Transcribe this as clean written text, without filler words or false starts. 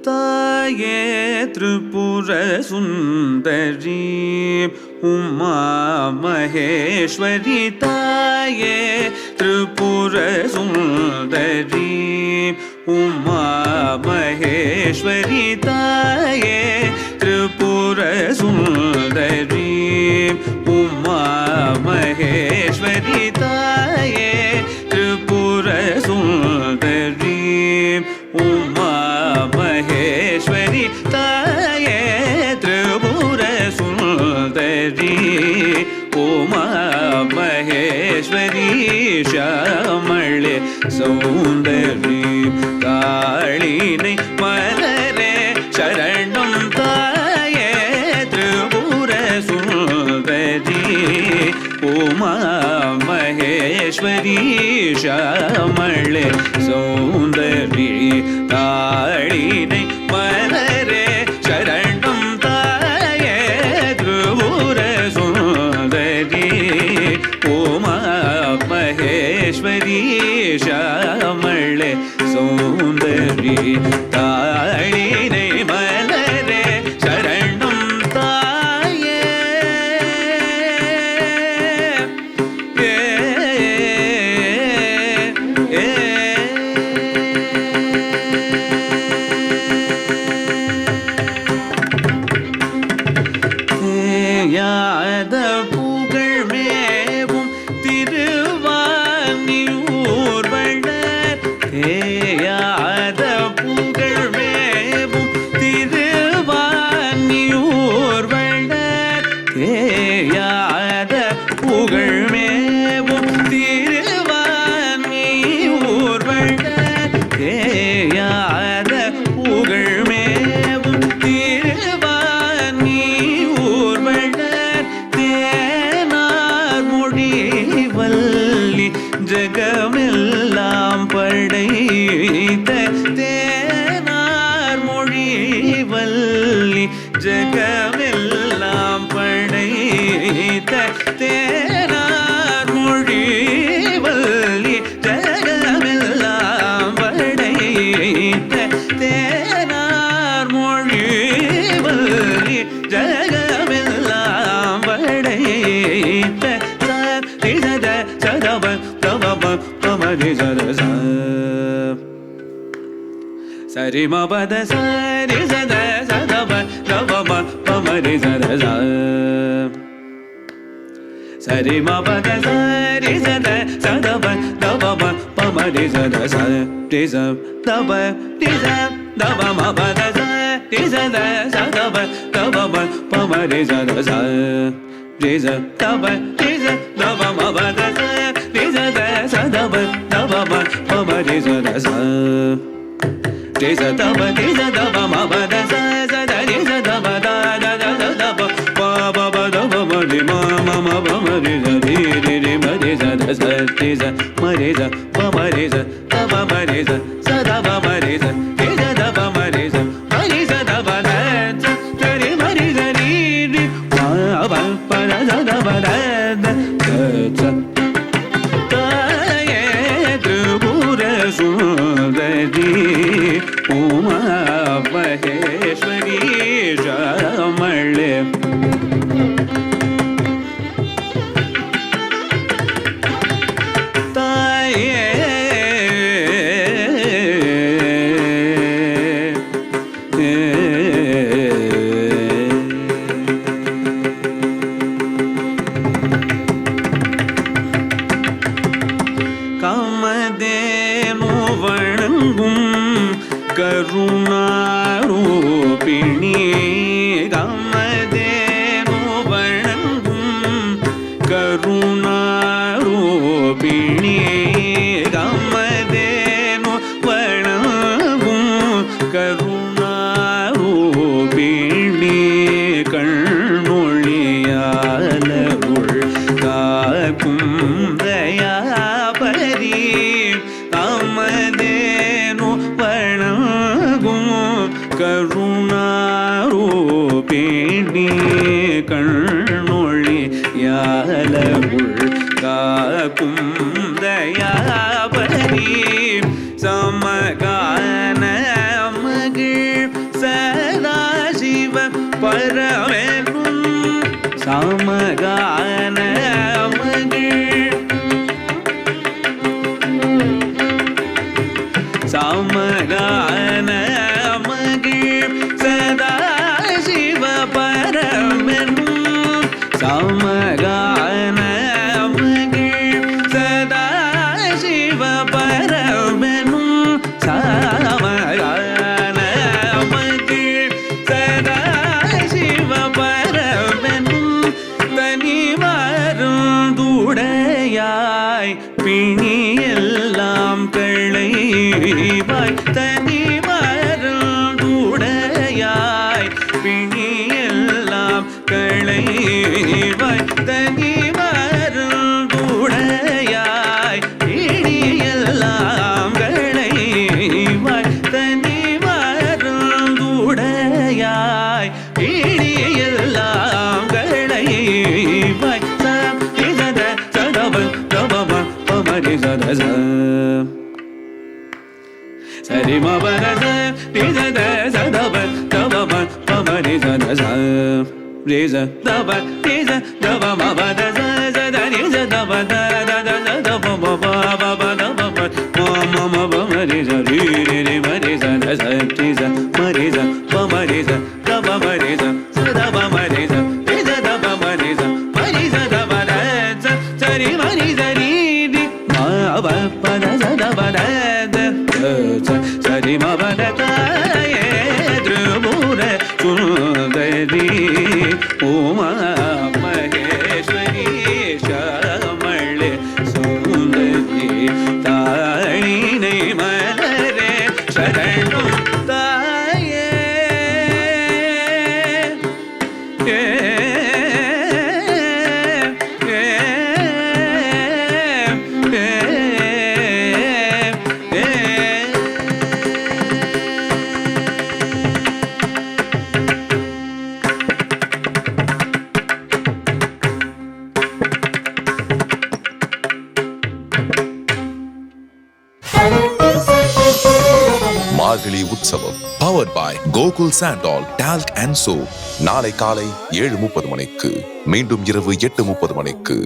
தாயே திரிபுர சுந்தரி உமா மகேஸ்வரி தாயே திரிபுர சுந்தரி உமா மகேஸ்வரி தாயே திரிபுர சுந்தரி உமா மகேஸ்வரி தாயே திரிபுர சுந்தரி உமா மகேஸ்வரி தாயே திரிபுர சுந்தரி உமா மகேஸ்வரி ஷாமளே சௌந்தரி காளினை மலரே சரணம் தாயே திரிபுர சுந்தரி உமா மகேஸ்வரி ஷாமளே சௌந்தரி காளினை மலரே சரணம் தாயே திரிபுர சுந்தரி உமா மகேஸ்வரி ஷாமளே சௌந்தரி காளினை மலரே சரணம் தாயே யாத புகழ் மேவும் திருவானியூர் வளர் யாத புகழ் மேவும் திருவானியூர் வளர் யாத புகழ் மேவும் திருவானியூர் வளர் யாத புகழ் மேவும் திருவானியூர் வளர் தேனார் மொழி வல்லி ஜகமெல்லாம் படைத்த தேனார் மொழி வல்லி ஜகமெல்லாம் படைத்த தேனார் மொழி வல்லி ஜகமெல்லாம் படைத்த தேனார் மொழி வல்லி ஜகமெல்லாம் படைத்த சத சதவ தவ பமரி சத சரி மபத சரி சத சதவ தவ பமரி சத சரி மபத சரி சத சதவ தவ பமரி சத சரி தவ திச தவ மபத சரி சத சதவ தவ பமரி சத சரி தவ திச தவ மபத சரி சத சதவ தவ பமரி சத சரி தவ திச தவ மபத சரி தவ தவ ப ப தவ மரி ம ம பமரி சரி ரி மரி சத சரி ச மரி ச பமரி ச தவ மரி ச சதவ மரி ச திச தவ மரி ச மரி ச தவ சரி மரி சரி ரி ப ப ப தவ த தாயே திரிபுர சுந்தரி உமா மகேஸ்வரி ஷாமளே தாயே காமதேனு வணங்கும் கருணாரூபிணி காமதேனு வணங்கும் கருணாரூபிணி காமதேனு வணங்கும் கருணாரூபிணி கண்ணொழியாலருள் காக்கும் தயாபரி காமதேனு வணங்கும் கருணாரூபிணி கண்ணொழியாலருள் காக்கும் தயாபரி சமகான மகிழ் பிணி எல்லாம் களைவாய் தனி மருந்துடையாய் பிணி எல்லாம் களைவாய் தனி மருந்துடையாய் பிணி எல்லாம் களைவாய் தனி மருந்துடையாய் பிணி எல்லாம் களைவாய் சரி மபரத நிஜத சதப தபம பமரி சத ச ரேஜ தப நிஜ தப மபத சத நிஜ தப தத தப பப பப தப மம பமரி ச ரி ரி மரி சத ச நிஜ மரி ச பமரி ச தப மரி ச சதப மரி ச நிஜ தப மரி ச மரி ச தப த சரி மரி ச ரி ரி மப பத சதப த சரி மபத தாயே திரிபுர சுந்தரி உமா மகேஸ்வரி ஷாமளே சுந்தரி தாழினை மலரே சரணம் தாயே மார்கழி உற்சவம் powered by Gokul Santol talc and soap. நாளை காலை 7:30 மணிக்கு, மீண்டும் இரவு 8:30 மணிக்கு.